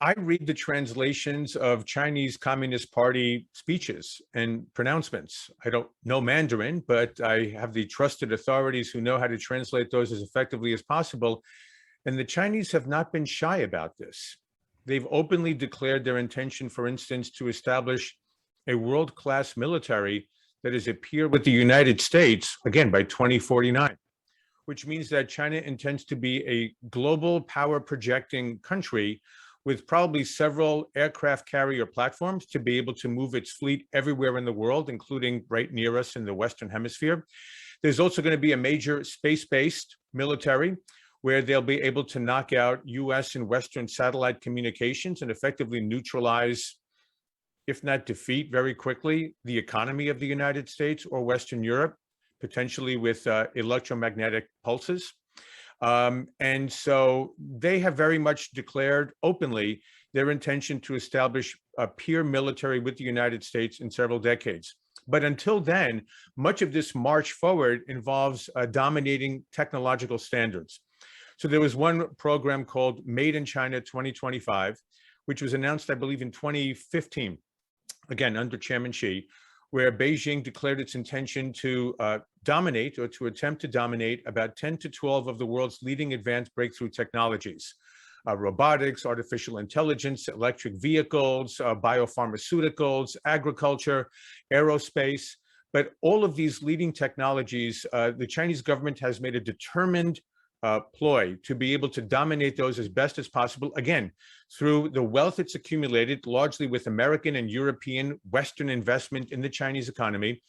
I read the translations of Chinese Communist Party speeches and pronouncements. I don't know Mandarin, but I have the trusted authorities who know how to translate those as effectively as possible. And the Chinese have not been shy about this. They've openly declared their intention, for instance, to establish a world-class military that is a peer with the United States, again, by 2049, which means that China intends to be a global power projecting country with probably several aircraft carrier platforms to be able to move its fleet everywhere in the world, including right near us in the Western Hemisphere. There's also going to be a major space-based military where they'll be able to knock out US and Western satellite communications and effectively neutralize, if not defeat very quickly, the economy of the United States or Western Europe, potentially with electromagnetic pulses. And so they have very much declared openly their intention to establish a peer military with the United States in several decades. But until then, much of this march forward involves dominating technological standards. So there was one program called Made in China 2025, which was announced, I believe, in 2015, again, under Chairman Xi, where Beijing declared its intention to dominate or to attempt to dominate about 10 to 12 of the world's leading advanced breakthrough technologies, robotics, artificial intelligence, electric vehicles, biopharmaceuticals, agriculture, aerospace. But all of these leading technologies, the Chinese government has made a determined ploy to be able to dominate those as best as possible, again, through the wealth it's accumulated, largely with American and European Western investment in the Chinese economy,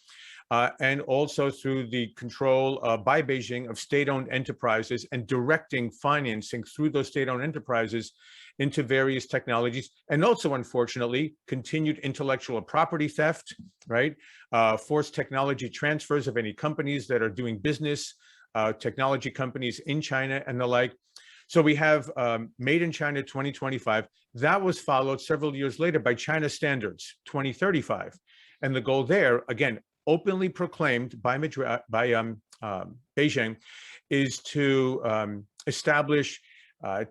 and also through the control by Beijing of state-owned enterprises and directing financing through those state-owned enterprises into various technologies, and also, unfortunately, continued intellectual property theft, right? Forced technology transfers of any companies that are doing business, technology companies in China and the like. So we have Made in China 2025. That was followed several years later by China Standards 2035. And the goal there, again, openly proclaimed by Beijing, is to establish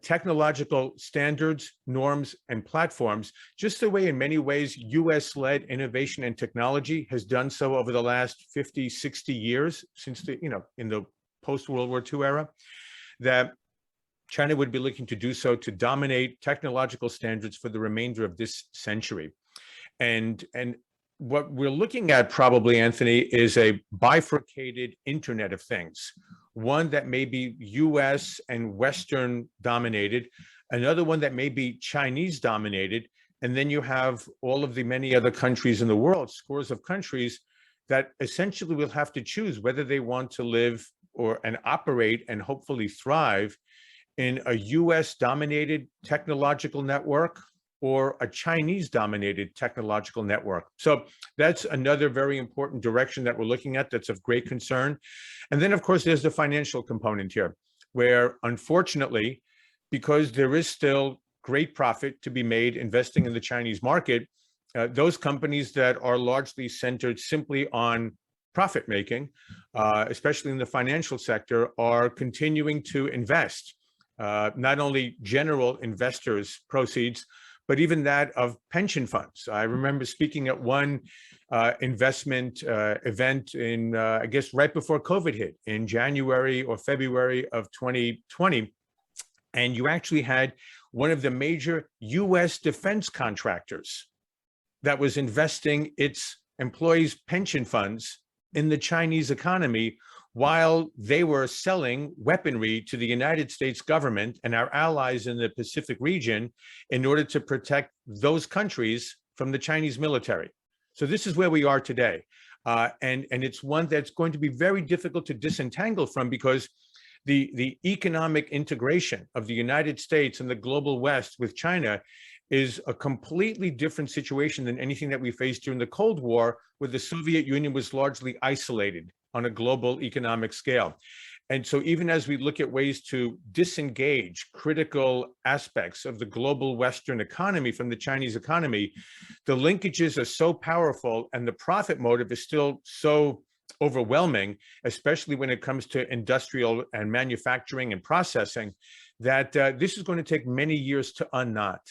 technological standards, norms, and platforms, just the way in many ways US-led innovation and technology has done so over the last 50, 60 years since the, in the post-World War II era, that China would be looking to do so to dominate technological standards for the remainder of this century. And what we're looking at probably, Anthony, is a bifurcated Internet of Things, one that may be US and Western dominated, another one that may be Chinese dominated, and then you have all of the many other countries in the world, scores of countries, that essentially will have to choose whether they want to live and operate and hopefully thrive in a US-dominated technological network or a Chinese-dominated technological network. So that's another very important direction that we're looking at that's of great concern. And then, of course, there's the financial component here, where unfortunately, because there is still great profit to be made investing in the Chinese market, those companies that are largely centered simply on profit making, especially in the financial sector, are continuing to invest, not only general investors' proceeds, but even that of pension funds. I remember speaking at one investment event in, I guess, right before COVID hit in January or February of 2020. And you actually had one of the major US defense contractors that was investing its employees' pension funds in the Chinese economy while they were selling weaponry to the United States government and our allies in the Pacific region in order to protect those countries from the Chinese military. So this is where we are today. And it's one that's going to be very difficult to disentangle from, because the economic integration of the United States and the global West with China is a completely different situation than anything that we faced during the Cold War, where the Soviet Union was largely isolated on a global economic scale. And so even as we look at ways to disengage critical aspects of the global Western economy from the Chinese economy, the linkages are so powerful and the profit motive is still so overwhelming, especially when it comes to industrial and manufacturing and processing, that this is going to take many years to unknot.